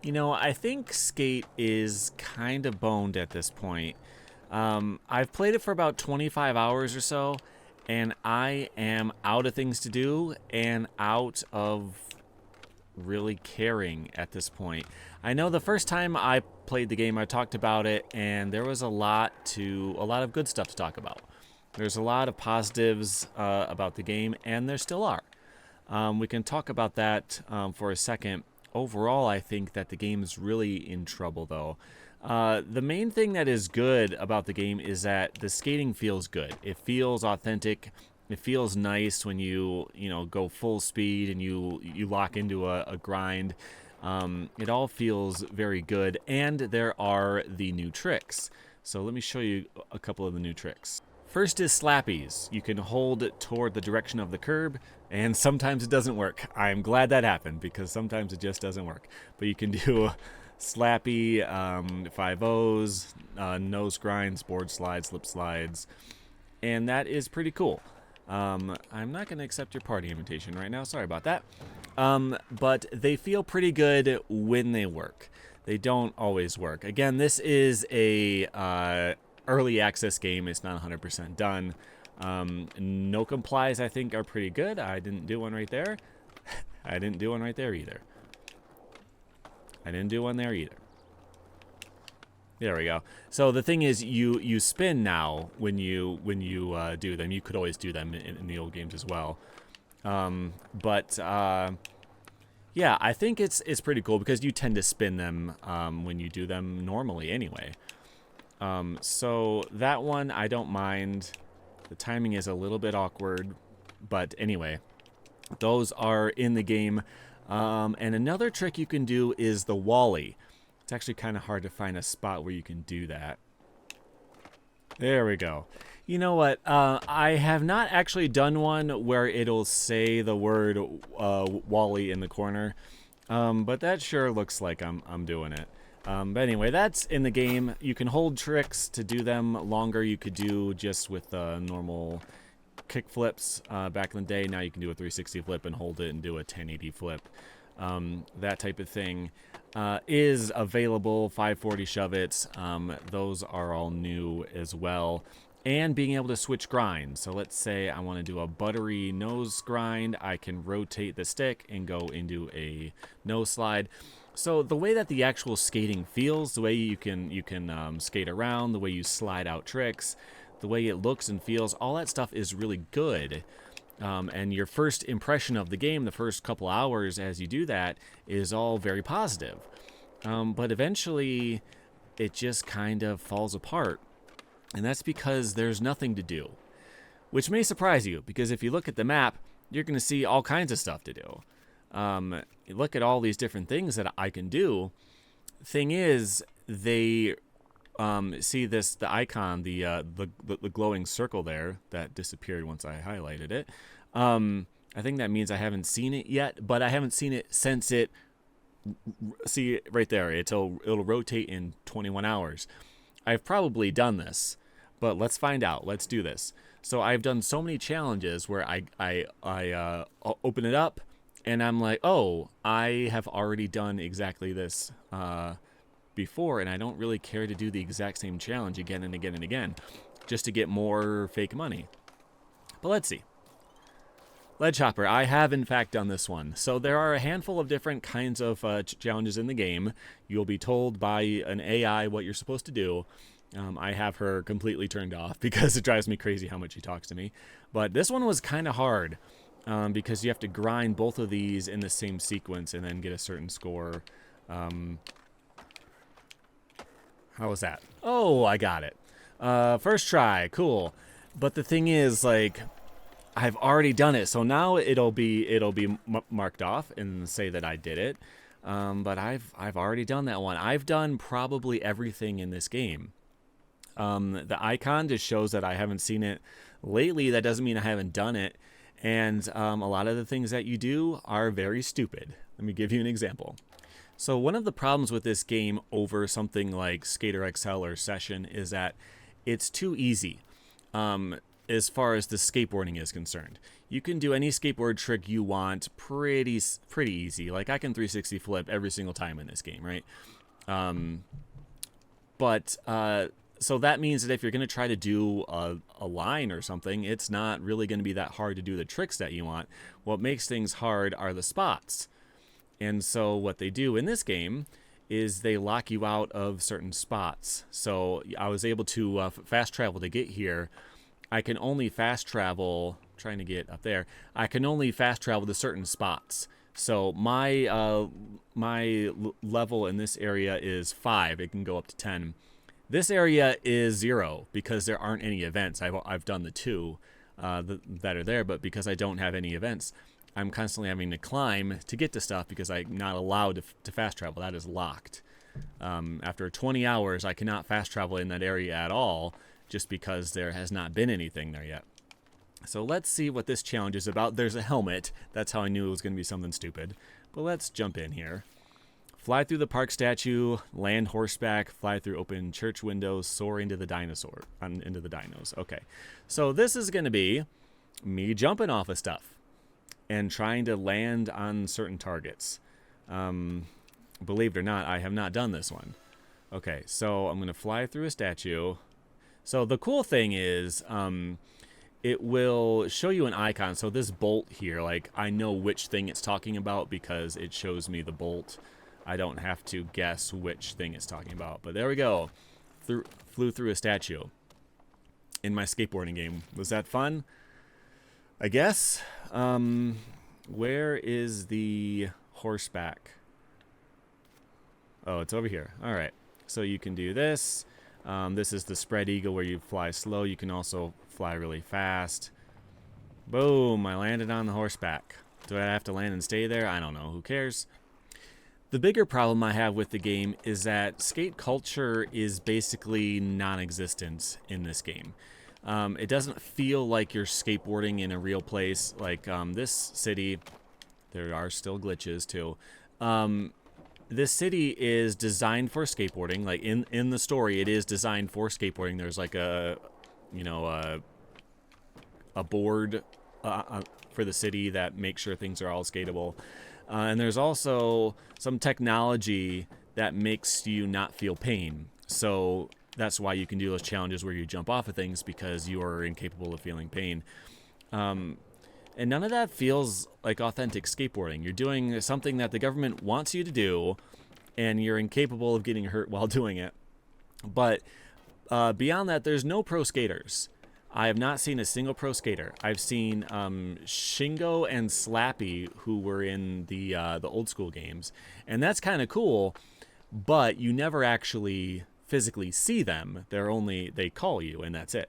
You know, I think Skate is kind of boned at this point. I've played it for about 25 hours or so, and I am out of things to do and out of really caring at this point. I know the first time I played the game, I talked about it, and there was a lot of good stuff to talk about. There's a lot of positives about the game, and there still are. We can talk about that for a second. Overall, I think that the game is really in trouble, though. The main thing that is good about the game is that the skating feels good. It feels authentic. It feels nice when you go full speed and you lock into a grind. It all feels very good, and there are the new tricks. So let me show you a couple of the new tricks. First is slappies. You can hold it toward the direction of the curb, and sometimes it doesn't work. I'm glad that happened, because sometimes it just doesn't work. But you can do slappy, 5-0s, nose grinds, board slides, lip slides, and that is pretty cool. I'm not going to accept your party invitation right now. Sorry about that. But they feel pretty good when they work. They don't always work. Again, this is a early access game. It's not 100% done. No complies, I think, are pretty good. I didn't do one right there. I didn't do one right there either. I didn't do one there either. There we go. So the thing is, you spin now when you do them. You could always do them in the old games as well. Yeah, I think it's pretty cool because you tend to spin them when you do them normally anyway. So that one I don't mind. The timing is a little bit awkward, but anyway, those are in the game. And another trick you can do is the Wally. It's actually kind of hard to find a spot where you can do that. There we go. You know what? I have not actually done one where it'll say the word Wally in the corner, but that sure looks like I'm doing it. But anyway, that's in the game. You can hold tricks to do them longer. You could do just with normal kick flips back in the day. Now you can do a 360 flip and hold it and do a 1080 flip. That type of thing is available. 540 shove-its. Those are all new as well. And being able to switch grinds. So let's say I want to do a buttery nose grind. I can rotate the stick and go into a nose slide. So the way that the actual skating feels, the way you can skate around, the way you slide out tricks, the way it looks and feels, all that stuff is really good. And your first impression of the game, the first couple hours as you do that, is all very positive. But eventually, it just kind of falls apart. And that's because there's nothing to do. Which may surprise you, because if you look at the map, you're going to see all kinds of stuff to do. You look at all these different things that I can do. Thing is, they see the icon, the glowing circle there that disappeared once I highlighted it. I think that means I haven't seen it yet, but I haven't seen it since it. See right there, it'll rotate in 21 hours. I've probably done this, but let's find out. Let's do this. So I've done so many challenges where I open it up. And I'm like, oh, I have already done exactly this before, and I don't really care to do the exact same challenge again and again and again, just to get more fake money. But let's see. Ledge Hopper, I have in fact done this one. So there are a handful of different kinds of challenges in the game. You'll be told by an AI what you're supposed to do. I have her completely turned off because it drives me crazy how much she talks to me. But this one was kind of hard. Because you have to grind both of these in the same sequence and then get a certain score. How was that? Oh, I got it. First try, cool. But the thing is, like, I've already done it, so now it'll be marked off and say that I did it. But I've already done that one. I've done probably everything in this game. The icon just shows that I haven't seen it lately. That doesn't mean I haven't done it. And a lot of the things that you do are very stupid. Let me give you an example. So one of the problems with this game over something like Skater XL or Session is that it's too easy. as far as the skateboarding is concerned. You can do any skateboard trick you want pretty easy. Like I can 360 flip every single time in this game, right? So that means that if you're going to try to do a line or something, it's not really going to be that hard to do the tricks that you want. What makes things hard are the spots. And so what they do in this game is they lock you out of certain spots. So I was able to fast travel to get here. I can only fast travel, trying to get up there, I can only fast travel to certain spots. So my level in this area is 5. It can go up to 10. This area is 0 because there aren't any events. I've done the 2 that are there, but because I don't have any events, I'm constantly having to climb to get to stuff because I'm not allowed to fast travel. That is locked. After 20 hours, I cannot fast travel in that area at all just because there has not been anything there yet. So let's see what this challenge is about. There's a helmet. That's how I knew it was going to be something stupid. But let's jump in here. Fly through the park statue, land horseback, fly through open church windows, soar into the into the dinos. Okay, so this is going to be me jumping off of stuff and trying to land on certain targets. Believe it or not, I have not done this one. Okay, so I'm going to fly through a statue. So the cool thing is, it will show you an icon. So this bolt here, like I know which thing it's talking about because it shows me the bolt. I don't have to guess which thing it's talking about. But there we go. Flew through a statue in my skateboarding game. Was that fun? I guess. Where is the horseback? Oh, it's over here. All right. So you can do this. This is the spread eagle where you fly slow. You can also fly really fast. Boom. I landed on the horseback. Do I have to land and stay there? I don't know. Who cares? The bigger problem I have with the game is that skate culture is basically non-existent in this game. It doesn't feel like you're skateboarding in a real place. Like this city, there are still glitches too. This city is designed for skateboarding. Like in the story, it is designed for skateboarding. There's like a board for the city that makes sure things are all skatable. And there's also some technology that makes you not feel pain. So that's why you can do those challenges where you jump off of things because you are incapable of feeling pain. And none of that feels like authentic skateboarding. You're doing something that the government wants you to do, and you're incapable of getting hurt while doing it. But beyond that, there's no pro skaters. I have not seen a single pro skater. I've seen Shingo and Slappy, who were in the old school games, and that's kind of cool. But you never actually physically see them. They call you, and that's it.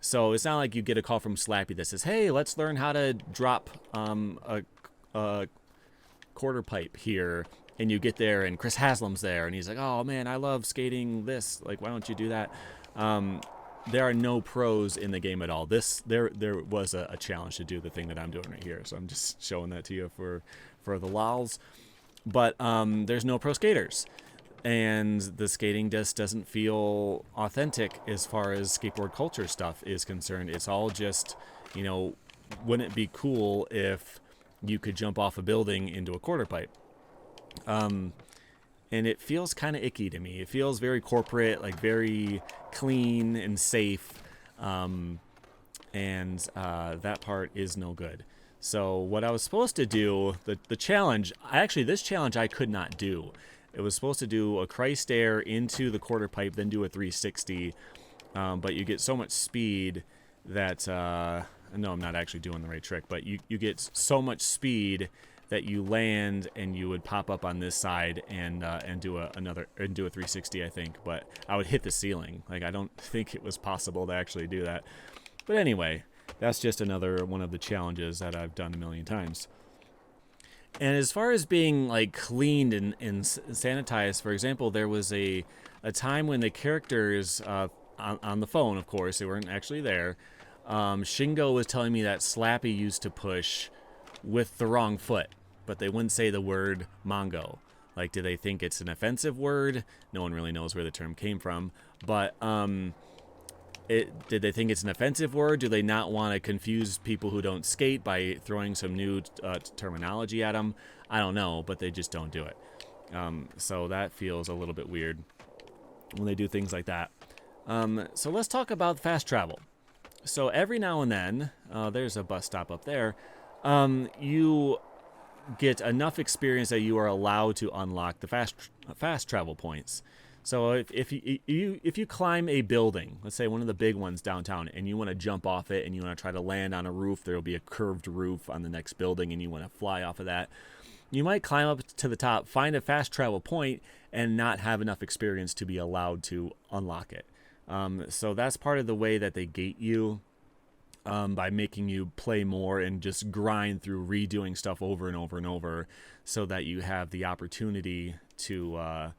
So it's not like you get a call from Slappy that says, "Hey, let's learn how to drop a quarter pipe here." And you get there, and Chris Haslam's there, and he's like, "Oh man, I love skating this. Like, why don't you do that?" There are no pros in the game at all. There was a challenge to do the thing that I'm doing right here, so I'm just showing that to you for the lols. But there's no pro skaters, and the skating just doesn't feel authentic as far as skateboard culture stuff is concerned. It's all just, wouldn't it be cool if you could jump off a building into a quarter pipe? And it feels kind of icky to me. It feels very corporate, like very clean and safe. And that part is no good. So what I was supposed to do, the challenge, this challenge I could not do. It was supposed to do a Christ air into the quarter pipe, then do a 360. But you get so much speed that, no, I'm not actually doing the right trick, but you get so much speed that you land and you would pop up on this side and do a 360, I think. But I would hit the ceiling. Like, I don't think it was possible to actually do that. But anyway, that's just another one of the challenges that I've done a million times. And as far as being like cleaned and sanitized, for example, there was a time when the characters on the phone, of course, they weren't actually there. Shingo was telling me that Slappy used to push with the wrong foot, but they wouldn't say the word Mongo. Like, do they think it's an offensive word? No one really knows where the term came from. But did they think it's an offensive word? Do they not want to confuse people who don't skate by throwing some new terminology at them? I don't know, but they just don't do it. So that feels a little bit weird when they do things like that. So let's talk about fast travel. So every now and then, there's a bus stop up there, you get enough experience that you are allowed to unlock the fast travel points. So if you climb a building, let's say one of the big ones downtown, and you want to jump off it and you want to try to land on a roof, there will be a curved roof on the next building and you want to fly off of that. You might climb up to the top, find a fast travel point, and not have enough experience to be allowed to unlock it. So that's part of the way that they gate you, by making you play more and just grind through redoing stuff over and over and over, so that you have the opportunity to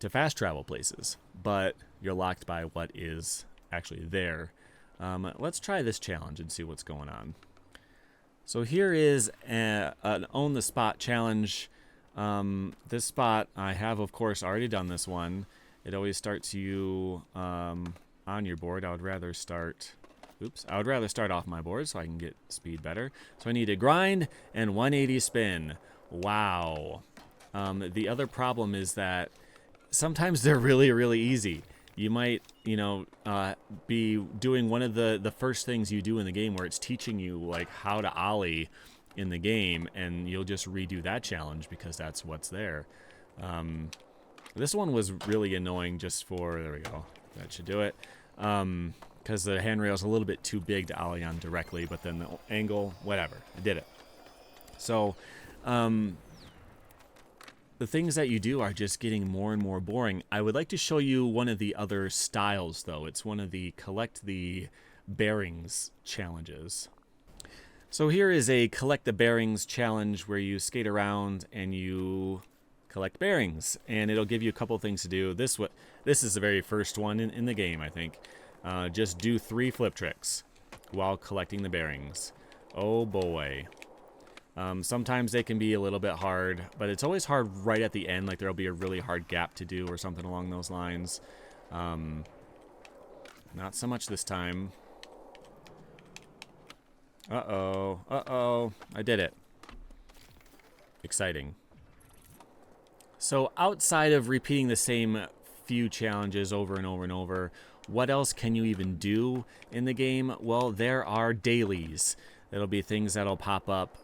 fast travel places, but you're locked by what is actually there. Let's try this challenge and see what's going on. So here is an on the spot challenge. This spot, I have of course already done this one. It always starts you on your board. I would rather start off my board so I can get speed better. So I need to grind and 180 spin. Wow. The other problem is that sometimes they're really, really easy. You might, be doing one of the first things you do in the game where it's teaching you like how to ollie in the game, and you'll just redo that challenge because that's what's there. This one was really annoying there we go. That should do it. Because the handrail is a little bit too big to ollie on directly, but then the angle, whatever. I did it. So, the things that you do are just getting more and more boring. I would like to show you one of the other styles, though. It's one of the collect the bearings challenges. So here is a collect the bearings challenge where you skate around and you collect bearings, and it'll give you a couple things to do. This is the very first one in the game, I think. Just do 3 flip tricks while collecting the bearings. Oh boy. Sometimes they can be a little bit hard, but it's always hard right at the end, like there'll be a really hard gap to do or something along those lines. Not so much this time. Uh-oh. I did it. Exciting. So outside of repeating the same few challenges over and over and over, what else can you even do in the game? Well, there are dailies. It'll be things that'll pop up,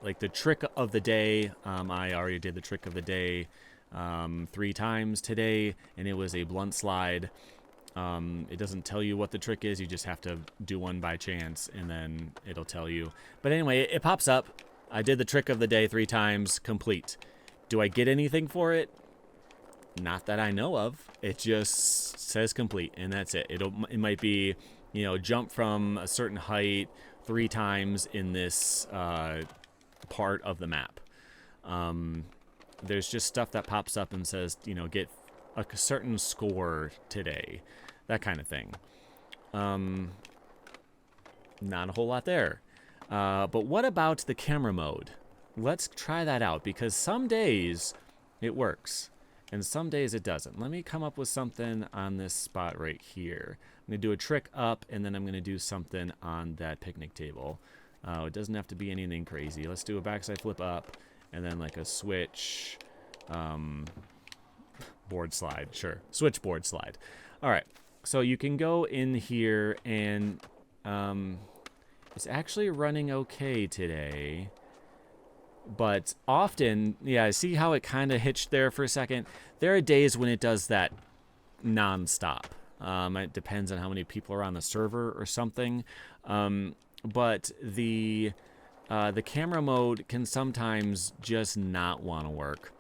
like the trick of the day. I already did the trick of the day 3 times today, and it was a blunt slide. It doesn't tell you what the trick is. You just have to do one by chance, and then it'll tell you. But anyway, it pops up. I did the trick of the day 3 times, complete. Do I get anything for it? Not that I know of. It just says complete, and that's it. It might be, jump from a certain height 3 times in this part of the map. There's just stuff that pops up and says, get a certain score today. That kind of thing. Not a whole lot there. But what about the camera mode? Let's try that out, because some days it works and some days it doesn't. Let me come up with something on this spot right here. I'm going to do a trick up, and then I'm going to do something on that picnic table. It doesn't have to be anything crazy. Let's do a backside flip up, and then like a switch board slide. Sure, switch board slide. All right, so you can go in here, and it's actually running okay today. But often, yeah, see how it kind of hitched there for a second? There are days when it does that non-stop. It depends on how many people are on the server or something. But the camera mode can sometimes just not want to work.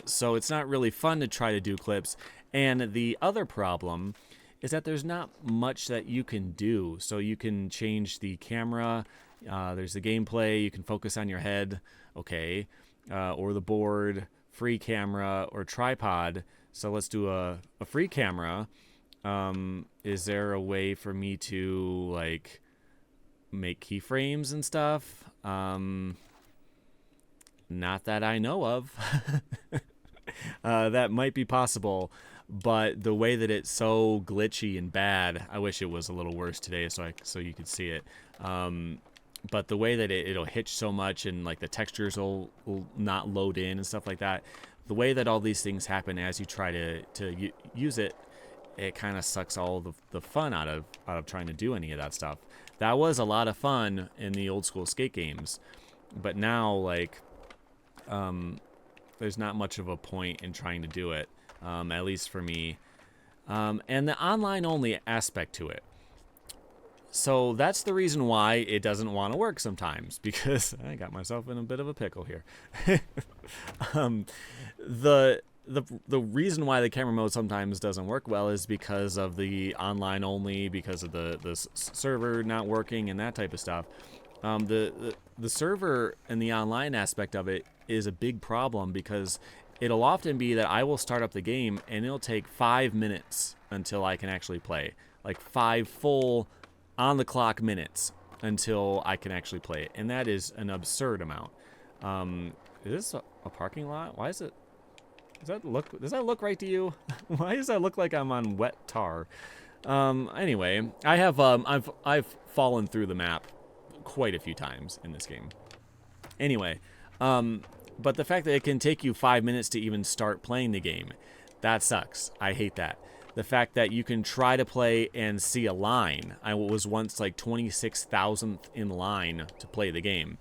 So it's not really fun to try to do clips. And the other problem is that there's not much that you can do. So you can change the camera. There's the gameplay. You can focus on your head, okay, or the board, free camera, or tripod. So let's do a free camera. Is there a way for me to like make keyframes and stuff? Not that I know of. That might be possible, but the way that it's so glitchy and bad, I wish it was a little worse today so you could see it. But the way that it'll hitch so much, and like the textures will not load in and stuff like that, the way that all these things happen as you try to use it, it kind of sucks all the fun out of trying to do any of that stuff. That was a lot of fun in the old school skate games, but now, like, there's not much of a point in trying to do it, at least for me. And the online only aspect to it. So that's the reason why it doesn't want to work sometimes, because I got myself in a bit of a pickle here. The reason why the camera mode sometimes doesn't work well is because of the online only, because of the server not working and that type of stuff. The server and the online aspect of it is a big problem, because it'll often be that I will start up the game and it'll take 5 minutes until I can actually play. Like 5 full on-the-clock minutes until I can actually play it. And that is an absurd amount. Is this a parking lot? Why is it... Does that look right to you? Why does that look like I'm on wet tar? Anyway, I've fallen through the map quite a few times in this game. Anyway, but the fact that it can take you 5 minutes to even start playing the game, that sucks. I hate that. The fact that you can try to play and see a line. I was once like 26,000th in line to play the game.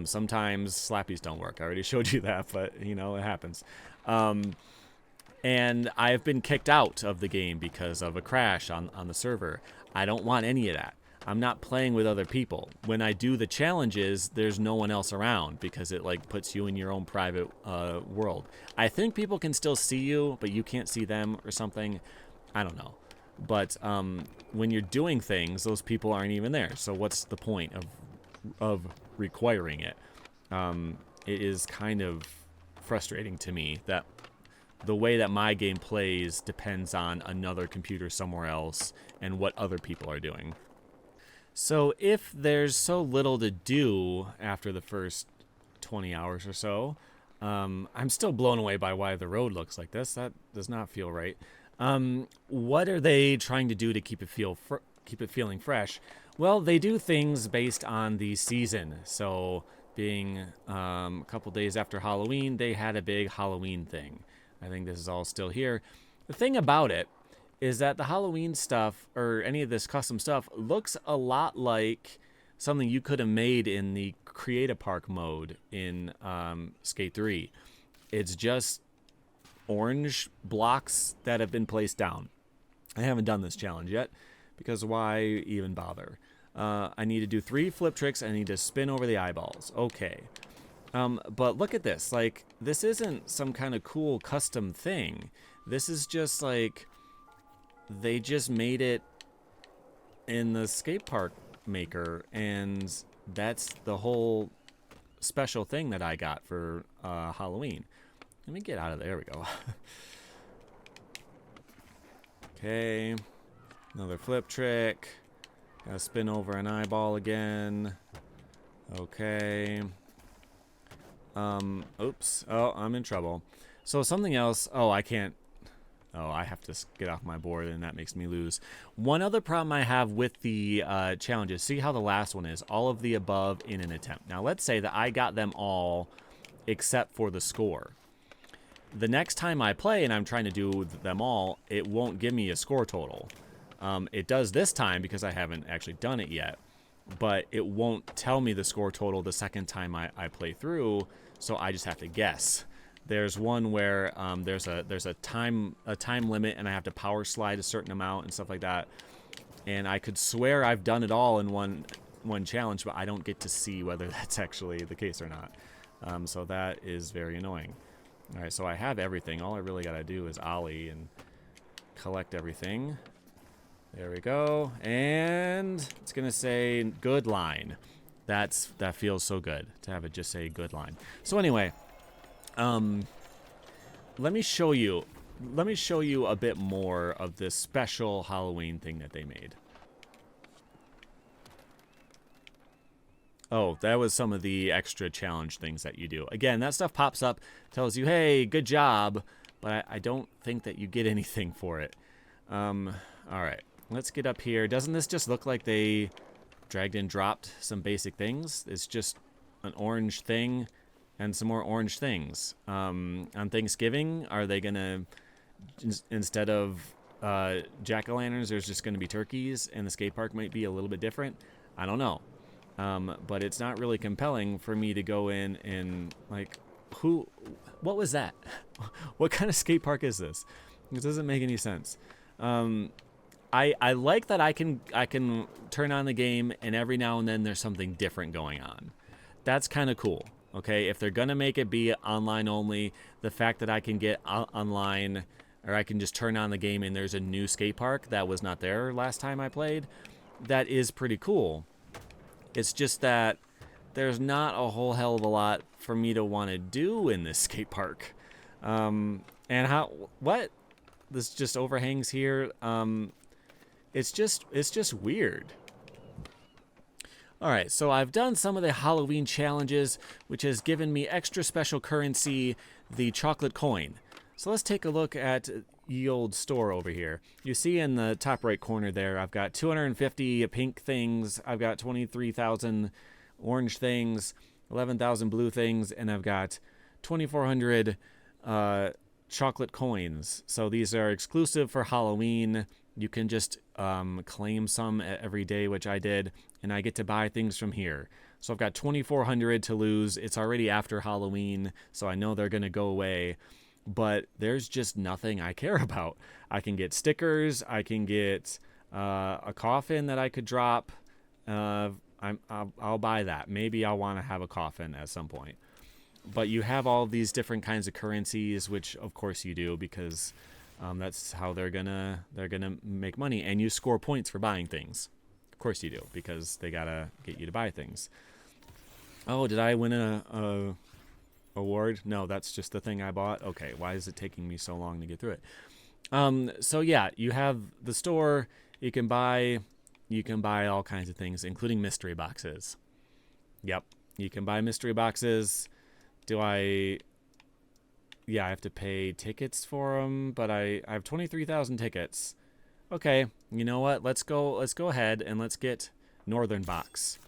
Sometimes slappies don't work. I already showed you that, but you know, it happens. And I've been kicked out of the game because of a crash on the server. I don't want any of that. I'm not playing with other people. When I do the challenges, there's no one else around, because it like puts you in your own private world. I think people can still see you, but you can't see them or something. I don't know. But when you're doing things, those people aren't even there. So what's the point of requiring it? It is kind of frustrating to me that the way that my game plays depends on another computer somewhere else and what other people are doing. So if there's so little to do after the first 20 hours or so, I'm still blown away by why the road looks like this. That does not feel right. What are they trying to do to keep it feeling fresh? Well, they do things based on the season. So being a couple days after Halloween, they had a big Halloween thing. I think this is all still here. The thing about it is that the Halloween stuff, or any of this custom stuff, looks a lot like something you could have made in the Create a Park mode in Skate 3. It's just orange blocks that have been placed down. I haven't done this challenge yet, because why even bother? I need to do 3 flip tricks. I need to spin over the eyeballs. Okay. But look at this. Like, this isn't some kind of cool custom thing. This is just like... they just made it in the skate park maker, and that's the whole special thing that I got for Halloween. Let me get out of there. There we go. Okay, another flip trick. Gotta spin over an eyeball again. Okay. Oops. Oh, I'm in trouble. So something else. Oh, I can't. Oh, I have to get off my board, and that makes me lose. One other problem I have with the challenges, see how the last one is, all of the above in an attempt. Now, let's say that I got them all except for the score. The next time I play and I'm trying to do them all, it won't give me a score total. It does this time because I haven't actually done it yet, but it won't tell me the score total the second time I play through, so I just have to guess. There's one where there's a time limit, and I have to power slide a certain amount and stuff like that. And I could swear I've done it all in one challenge, but I don't get to see whether that's actually the case or not. So that is very annoying. All right, so I have everything. All I really got to do is ollie and collect everything. There we go. And it's going to say good line. That feels so good to have it just say good line. So anyway, let me show you a bit more of this special Halloween thing that they made. Oh, that was some of the extra challenge things that you do. Again, that stuff pops up, tells you, hey, good job, but I don't think that you get anything for it. All right, let's get up here. Doesn't this just look like they dragged and dropped some basic things? It's just an orange thing and some more orange things. On Thanksgiving, are they gonna, instead of jack-o'-lanterns, there's just gonna be turkeys, and the skate park might be a little bit different? I don't know. But it's not really compelling for me to go in and, like, what was that? What kind of skate park is this? It doesn't make any sense. I like that I can turn on the game and every now and then there's something different going on. That's kind of cool. Okay, if they're gonna make it be online only, the fact that I can get online, or I can just turn on the game and there's a new skate park that was not there last time I played, that is pretty cool. It's just that there's not a whole hell of a lot for me to want to do in this skate park. And what? This just overhangs here. It's just weird. All right, so I've done some of the Halloween challenges, which has given me extra special currency, the chocolate coin. So let's take a look at ye old store over here. You see in the top right corner there, I've got 250 pink things, I've got 23,000 orange things, 11,000 blue things, and I've got 2,400 chocolate coins. So these are exclusive for Halloween. You can just claim some every day, which I did, and I get to buy things from here. So I've got 2,400 to lose. It's already after Halloween, so I know they're going to go away. But there's just nothing I care about. I can get stickers. I can get a coffin that I could drop. I'll buy that. Maybe I'll want to have a coffin at some point. But you have all these different kinds of currencies, which of course you do, because that's how they're gonna make money, and you score points for buying things. Of course you do, because they gotta get you to buy things. Oh, did I win a award? No, that's just the thing I bought. Okay, why is it taking me so long to get through it? So yeah, you have the store. You can buy all kinds of things, including mystery boxes. Yep, you can buy mystery boxes. Yeah, I have to pay tickets for them, but I have 23,000 tickets. Okay, you know what? Let's go ahead and let's get Northern Box.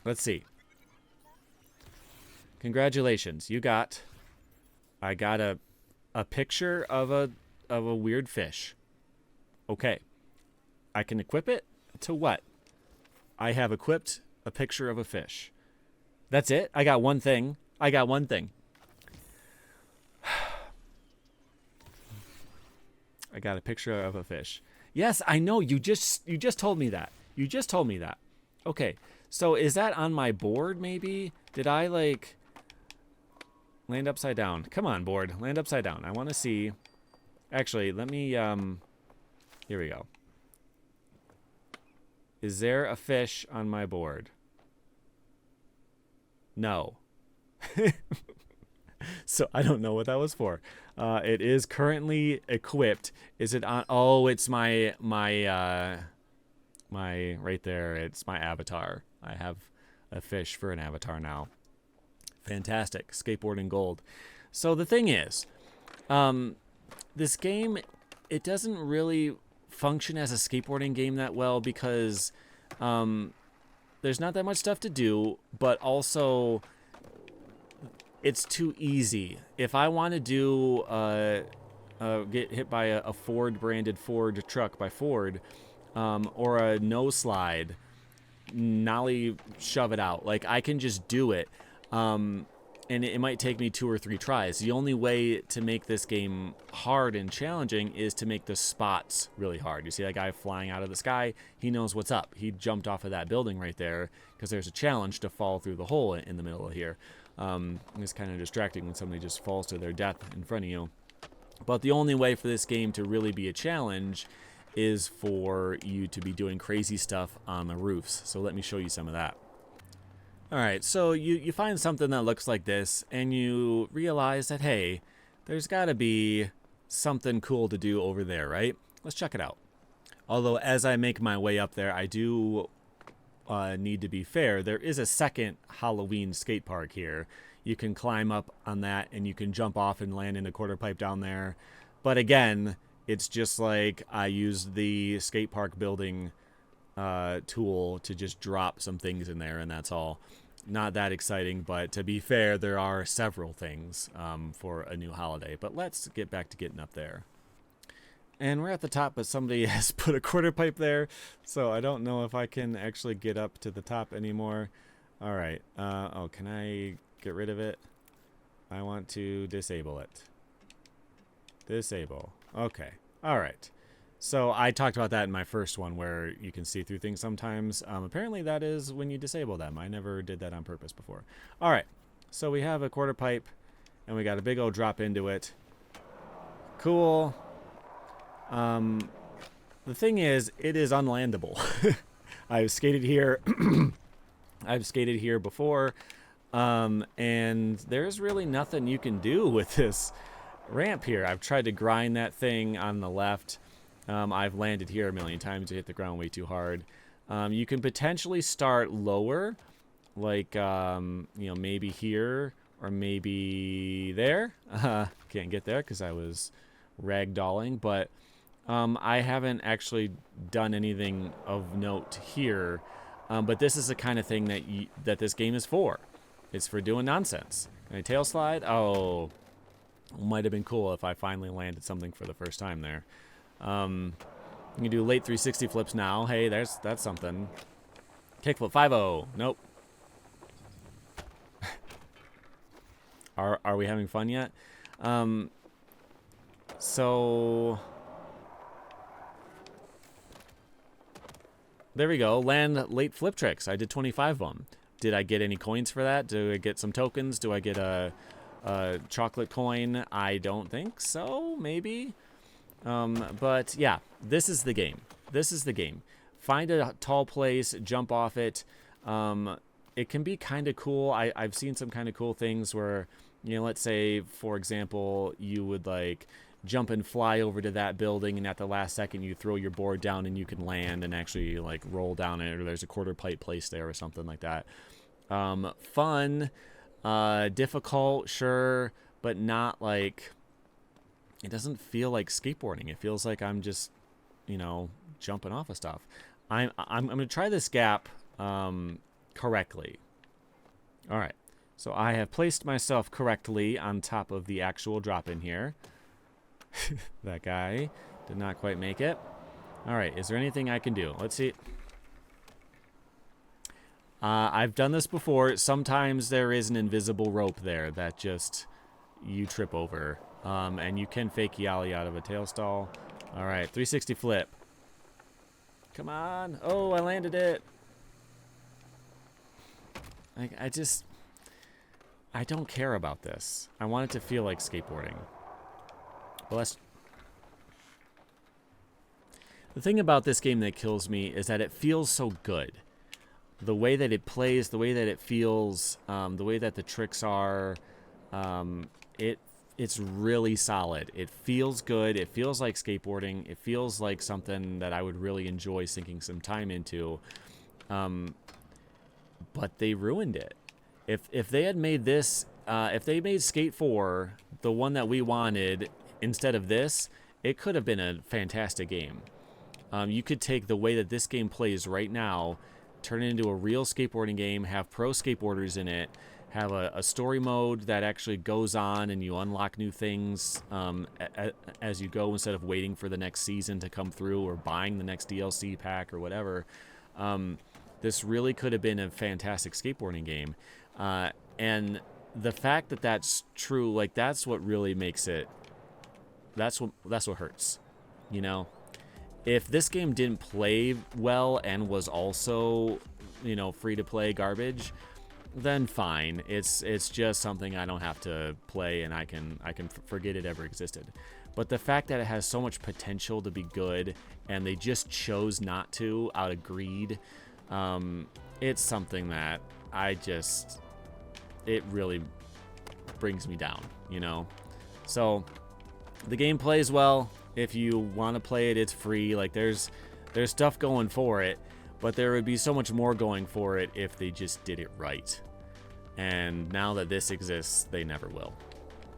Let's see. Congratulations, I got a picture of a weird fish. Okay. I can equip it to what? I have equipped a picture of a fish. That's it? I got one thing. I got a picture of a fish. Yes, I know. You just told me that. You just told me that. Okay. So is that on my board maybe? Did I like land upside down? Come on, board. Land upside down. I want to see. Actually, let me here we go. Is there a fish on my board? No. So I don't know what that was for. It is currently equipped. Is it on? Oh, it's my right there. It's my avatar. I have a fish for an avatar now. Fantastic. Skateboard in gold. So the thing is, this game, it doesn't really function as a skateboarding game that well because there's not that much stuff to do, but also it's too easy. If I want to do get hit by a Ford branded Ford truck by Ford, or a no slide, nollie shove it out, like I can just do it, and it might take me 2 or 3 tries. The only way to make this game hard and challenging is to make the spots really hard. You see that guy flying out of the sky? He knows what's up. He jumped off of that building right there because there's a challenge to fall through the hole in the middle of here. It's kind of distracting when somebody just falls to their death in front of you. But the only way for this game to really be a challenge is for you to be doing crazy stuff on the roofs. So let me show you some of that. All right, so you find something that looks like this, and you realize that, hey, there's got to be something cool to do over there, right? Let's check it out. Although, as I make my way up there, I do need to be fair. There is a second Halloween skate park here. you can climb up on that and you can jump off and land in a quarter pipe down there. But again, it's just like I used the skate park building tool to just drop some things in there, and that's all. Not that exciting, but to be fair, there are several things for a new holiday. But let's get back to getting up there. And we're at the top, but somebody has put a quarter pipe there, so I don't know if I can actually get up to the top anymore. All right. Oh, can I get rid of it? I want to disable it. Disable. Okay. All right. So I talked about that in my first one where you can see through things sometimes. Apparently that is when you disable them. I never did that on purpose before. All right. So we have a quarter pipe, and we got a big old drop into it. Cool. The thing is, it is unlandable. I've skated here. I've skated here before, and there's really nothing you can do with this ramp here. I've tried to grind that thing on the left. I've landed here a million times to hit the ground way too hard. You can potentially start lower, like maybe here or maybe there. Can't get there because I was ragdolling, but I haven't actually done anything of note here. But this is the kind of thing that this game is for. It's for doing nonsense. Can I tail slide? Oh, might have been cool if I finally landed something for the first time there. You can do late 360 flips now. Hey, that's something. Kickflip 5-0. Nope. Are we having fun yet? So there we go. Land late flip tricks. I did 25 of them. Did I get any coins for that? Do I get some tokens? Do I get a chocolate coin? I don't think so. Maybe. But yeah, this is the game. This is the game. Find a tall place, jump off it. It can be kind of cool. I've seen some kind of cool things where, let's say, for example, you would like jump and fly over to that building, and at the last second you throw your board down and you can land and actually like roll down it, or there's a quarter pipe placed there or something like that. Fun, difficult, sure, but not like, it doesn't feel like skateboarding. It feels like I'm just, jumping off of stuff. I'm going to try this gap correctly. All right. So I have placed myself correctly on top of the actual drop in here. That guy did not quite make it. All right. Is there anything I can do? Let's see. I've done this before. Sometimes there is an invisible rope there that just you trip over. And you can fake Yali out of a tail stall. All right, 360 flip. Come on. Oh, I landed it. I don't care about this. I want it to feel like skateboarding. Well, the thing about this game that kills me is that it feels so good. The way that it plays, the way that it feels, the way that the tricks are, it's really solid. It feels good. It feels like skateboarding. It feels like something that I would really enjoy sinking some time into. But they ruined it. If they had made this, if they made Skate 4 the one that we wanted instead of this, it could have been a fantastic game. You could take the way that this game plays right now, turn it into a real skateboarding game, have pro skateboarders in it, have a story mode that actually goes on and you unlock new things as you go instead of waiting for the next season to come through or buying the next DLC pack or whatever. This really could have been a fantastic skateboarding game. And the fact that that's true, like that's what really makes it, that's what hurts, If this game didn't play well and was also, free to play garbage, then fine. It's just something I don't have to play, and I can forget it ever existed. But the fact that it has so much potential to be good, and they just chose not to out of greed, it's something that it really brings me down, So the game plays well. If you want to play it, it's free. Like there's stuff going for it. But there would be so much more going for it if they just did it right. And now that this exists, they never will.